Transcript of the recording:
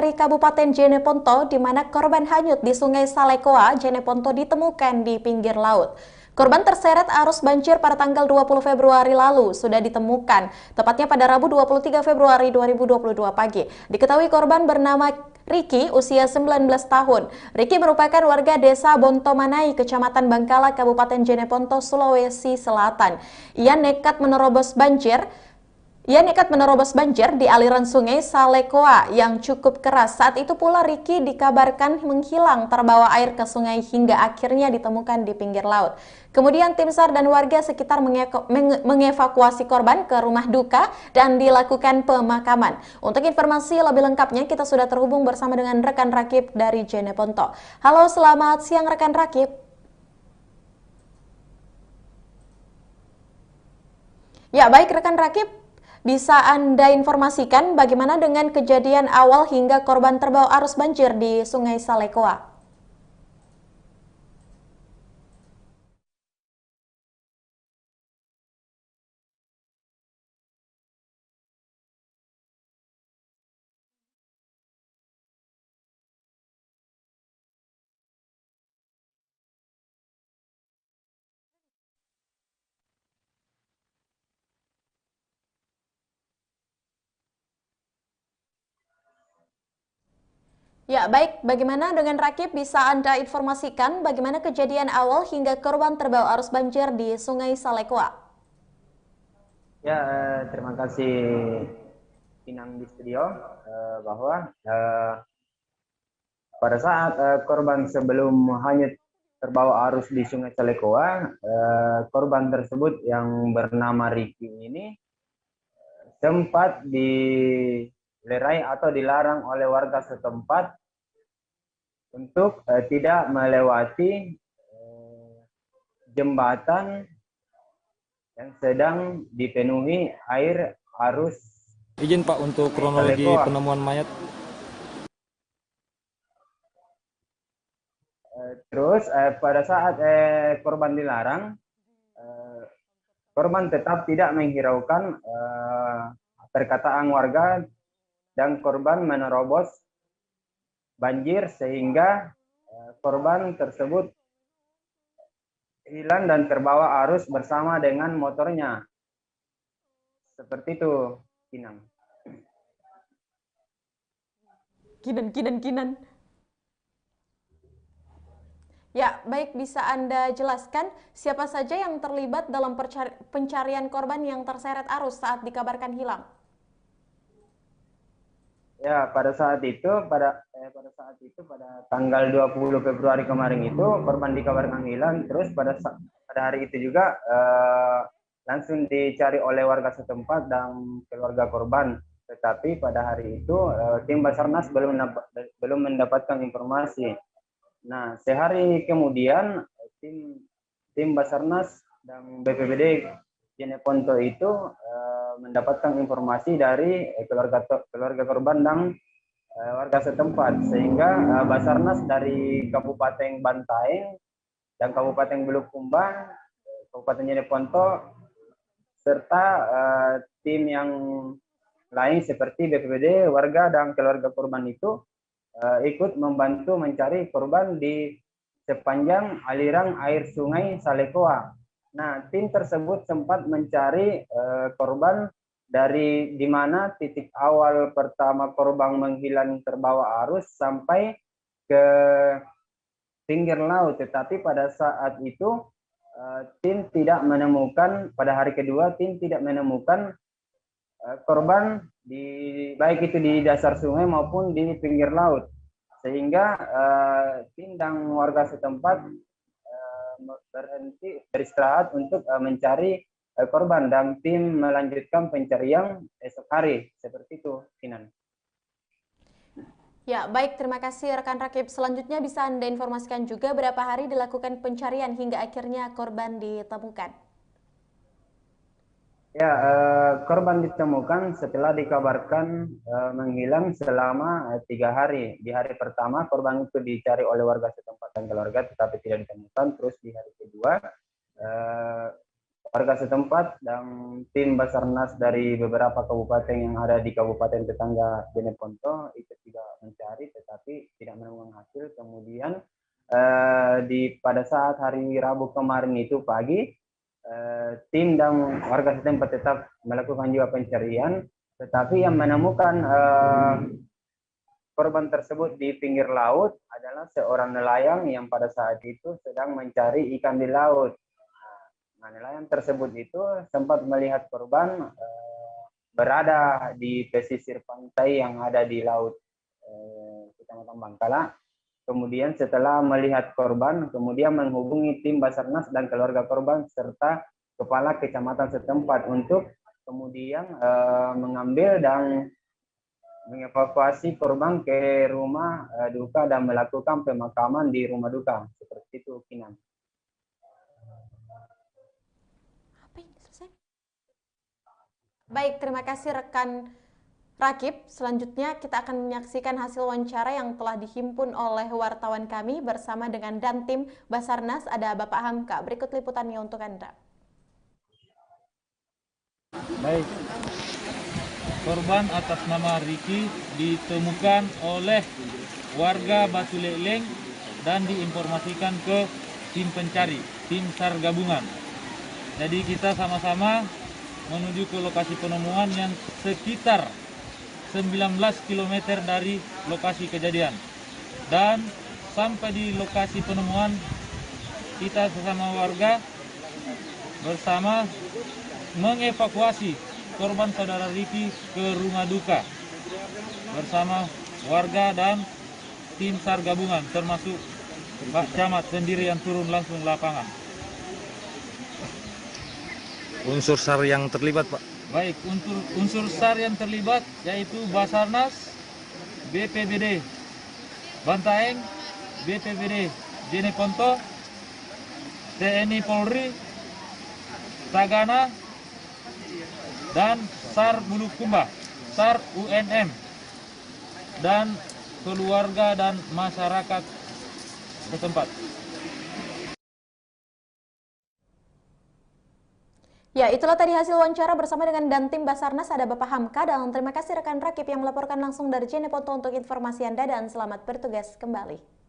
dari Kabupaten Jeneponto, di mana korban hanyut di Sungai Salekoa, Jeneponto ditemukan di pinggir laut. Korban terseret arus banjir pada tanggal 20 Februari lalu sudah ditemukan, tepatnya pada Rabu 23 Februari 2022 pagi. Diketahui korban bernama Riki, usia 19 tahun. Riki merupakan warga desa Bontomanai, Kecamatan Bangkala, Kabupaten Jeneponto, Sulawesi Selatan. Ia nekat menerobos banjir di aliran sungai Salekoa yang cukup keras. Saat itu pula Riki dikabarkan menghilang terbawa air ke sungai hingga akhirnya ditemukan di pinggir laut. Kemudian tim SAR dan warga sekitar mengevakuasi korban ke rumah duka dan dilakukan pemakaman. Untuk informasi lebih lengkapnya kita sudah terhubung bersama dengan rekan Rakib dari Jeneponto. Halo, selamat siang rekan Rakib. Ya, baik rekan Rakib. Bisa Anda informasikan bagaimana dengan kejadian awal hingga korban terbawa arus banjir di Sungai Salekoa? Ya, baik. Bagaimana dengan Rakib? Bisa Anda informasikan bagaimana kejadian awal hingga korban terbawa arus banjir di Sungai Salekoa? Ya, terima kasih Inang di studio bahwa pada saat korban sebelum hanyut terbawa arus di Sungai Salekoa, korban tersebut yang bernama Riki ini sempat dilerai atau dilarang oleh warga setempat untuk tidak melewati jembatan yang sedang dipenuhi air arus Izin Pak untuk kronologi Salekoa. penemuan mayat. Terus pada saat korban dilarang, korban tetap tidak menghiraukan perkataan warga dan korban menerobos banjir sehingga korban tersebut hilang dan terbawa arus bersama dengan motornya. Seperti itu, Kinang. Kinan. Ya, baik, bisa Anda jelaskan siapa saja yang terlibat dalam pencarian korban yang terseret arus saat dikabarkan hilang? Ya, pada saat itu pada tanggal 20 Februari kemarin itu korban dikabarkan hilang. Terus pada hari itu juga langsung dicari oleh warga setempat dan keluarga korban. Tetapi pada hari itu tim Basarnas belum mendapatkan informasi. Nah, sehari kemudian tim Basarnas dan BPBD Jeneponto itu mendapatkan informasi dari keluarga korban dan warga setempat, sehingga Basarnas dari Kabupaten Bantaeng dan Kabupaten Bulukumba, Kabupaten Jeneponto serta tim yang lain seperti BPBD, warga dan keluarga korban itu ikut membantu mencari korban di sepanjang aliran air sungai Salekoa. Nah, tim tersebut sempat mencari korban dari di mana titik awal pertama korban menghilang terbawa arus sampai ke pinggir laut. Tetapi pada saat itu tim tidak menemukan, pada hari kedua tim tidak menemukan korban baik itu di dasar sungai maupun di pinggir laut, sehingga tim dan warga setempat berhenti beristirahat untuk mencari korban dan tim melanjutkan pencarian esok hari. Seperti itu, Kinan. Ya, baik, terima kasih rekan Rakib. Selanjutnya bisa Anda informasikan juga berapa hari dilakukan pencarian hingga akhirnya korban ditemukan? Ya, korban ditemukan setelah dikabarkan menghilang selama 3 hari. Di hari pertama korban itu dicari oleh warga setempat dan keluarga, tetapi tidak ditemukan. Terus di hari kedua warga setempat dan tim Basarnas dari beberapa kabupaten yang ada di kabupaten tetangga Jeneponto itu juga tapi tidak menemukan hasil. Kemudian pada saat hari Rabu kemarin itu pagi, tim dan warga setempat tetap melakukan juga pencarian, tetapi yang menemukan korban tersebut di pinggir laut adalah seorang nelayan yang pada saat itu sedang mencari ikan di laut. Nah, nelayan tersebut itu sempat melihat korban berada di pesisir pantai yang ada di laut Kecamatan Bangkala. Kemudian setelah melihat korban, kemudian menghubungi tim Basarnas dan keluarga korban serta kepala kecamatan setempat untuk kemudian mengambil dan mengevakuasi korban ke rumah duka dan melakukan pemakaman di rumah duka. Seperti itu, Kinan. Baik, terima kasih rekan Rakib. Selanjutnya kita akan menyaksikan hasil wawancara yang telah dihimpun oleh wartawan kami bersama dengan Dantim Basarnas. Ada Bapak Hamka. Berikut liputannya untuk Anda. Baik, korban atas nama Riki ditemukan oleh warga Batu Leleng dan diinformasikan ke tim pencari, tim SAR gabungan. Jadi kita sama-sama menuju ke lokasi penemuan yang sekitar 19 km dari lokasi kejadian. Dan sampai di lokasi penemuan, kita sesama warga bersama mengevakuasi korban saudara Riki ke rumah duka bersama warga dan tim SAR gabungan, termasuk Pak Camat sendiri yang turun langsung lapangan. Unsur SAR yang terlibat, Pak? Baik, untuk unsur SAR yang terlibat yaitu Basarnas, BPBD Bantaeng, BPBD Jeneponto, TNI Polri, Tagana, dan SAR Bulukumba, SAR UNM, dan keluarga dan masyarakat setempat. Ya, itulah tadi hasil wawancara bersama dengan Dantim Basarnas. Ada Bapak Hamka, dan terima kasih rekan Rakib yang melaporkan langsung dari Jeneponto untuk informasi Anda, dan selamat bertugas kembali.